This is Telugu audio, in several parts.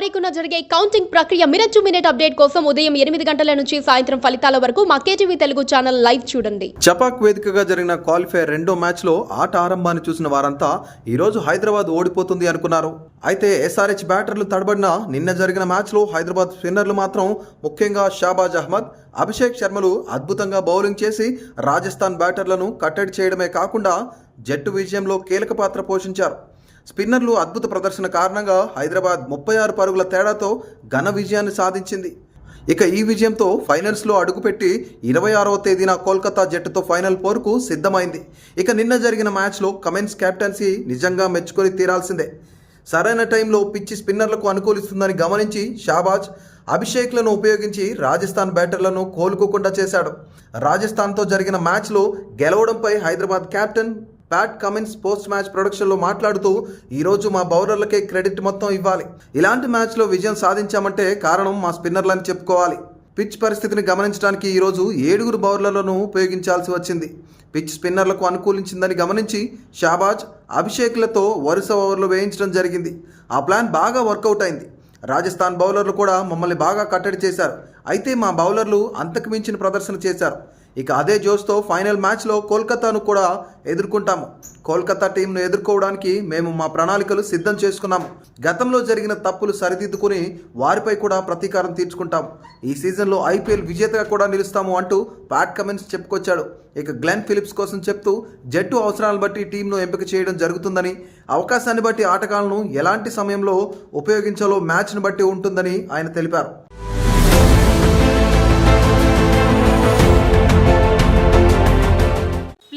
తారీఖున జరిగే కౌంటింగ్ ప్రక్రియ మినిట్ టు మినిట్ అప్డేట్ కోసం ఉదయం 8 గంటల నుంచి సాయంత్రం ఫలితాల వరకు మా కేటీవీ తెలుగు ఛానల్ లైవ్ చూడండి. చపాక్ వేదికగా జరిగిన క్వాలిఫైర్ రెండో మ్యాచ్లో ఆట ఆరంభాన్ని చూసిన వారంతా ఈరోజు హైదరాబాద్ ఓడిపోతుంది అనుకున్నారు. అయితే ఎస్ఆర్హెచ్ బ్యాటర్లు తడబడిన నిన్న జరిగిన మ్యాచ్లో హైదరాబాద్ స్పిన్నర్లు మాత్రం ముఖ్యంగా షాబాజ్ అహ్మద్, అభిషేక్ శర్మలు అద్భుతంగా బౌలింగ్ చేసి రాజస్థాన్ బ్యాటర్లను కట్టడి చేయడమే కాకుండా జట్టు విజయంలో కీలక పాత్ర పోషించారు. స్పిన్నర్లు అద్భుత ప్రదర్శన కారణంగా హైదరాబాద్ 36 పరుగుల తేడాతో ఘన విజయాన్ని సాధించింది. ఇక ఈ విజయంతో ఫైనల్స్లో అడుగుపెట్టి 26వ తేదీన కోల్కతా జట్టుతో ఫైనల్ పోరుకు సిద్ధమైంది. ఇక నిన్న జరిగిన మ్యాచ్లో కమిన్స్ కెప్టెన్సీ నిజంగా మెచ్చుకొని తీరాల్సిందే. సరైన టైంలో పిచ్చి స్పిన్నర్లకు అనుకూలిస్తుందని గమనించి షాబాజ్, అభిషేక్లను ఉపయోగించి రాజస్థాన్ బ్యాటర్లను కోలుకోకుండా చేశాడు. రాజస్థాన్తో జరిగిన మ్యాచ్లో గెలవడంపై Hyderabad captain Pat Cummins post match ప్రొడక్షన్లో మాట్లాడుతూ, ఈరోజు మా బౌలర్లకే క్రెడిట్ మొత్తం ఇవ్వాలి. ఇలాంటి మ్యాచ్లో విజయం సాధించామంటే కారణం మా స్పిన్నర్లని చెప్పుకోవాలి. పిచ్ పరిస్థితిని గమనించడానికి ఈరోజు 7 బౌలర్లను ఉపయోగించాల్సి వచ్చింది. పిచ్ స్పిన్నర్లకు అనుకూలించిందని గమనించి షాబాజ్, అభిషేక్లతో వరుస ఓవర్లు వేయించడం జరిగింది. ఆ ప్లాన్ బాగా వర్కౌట్ అయింది. రాజస్థాన్ బౌలర్లు కూడా మమ్మల్ని బాగా కట్టడి చేశారు. అయితే మా బౌలర్లు అంతకు మించిన ప్రదర్శన చేశారు. ఇక అదే జోష్తో ఫైనల్ మ్యాచ్లో కోల్కతాను కూడా ఎదుర్కొంటాము. కోల్కతా టీంను ఎదుర్కోవడానికి మేము మా ప్రణాళికలు సిద్ధం చేసుకున్నాము. గతంలో జరిగిన తప్పులు సరిదిద్దుకుని వారిపై కూడా ప్రతీకారం తీర్చుకుంటాము. ఈ సీజన్లో ఐపీఎల్ విజేతగా కూడా నిలుస్తాము అంటూ ప్యాట్ కమిన్స్ చెప్పుకొచ్చాడు. ఇక గ్లెన్ ఫిలిప్స్ కోసం చెప్తూ జట్టు అవసరాలను బట్టి టీంను ఎంపిక చేయడం జరుగుతుందని, అవకాశాన్ని బట్టి ఆటగాళ్లను ఎలాంటి సమయంలో ఉపయోగించాలో మ్యాచ్ను బట్టి ఉంటుందని ఆయన తెలిపారు.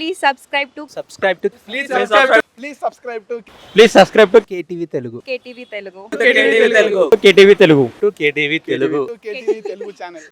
Please subscribe to KTV Telugu. KTV Telugu. KTV Telugu. KTV Telugu channel.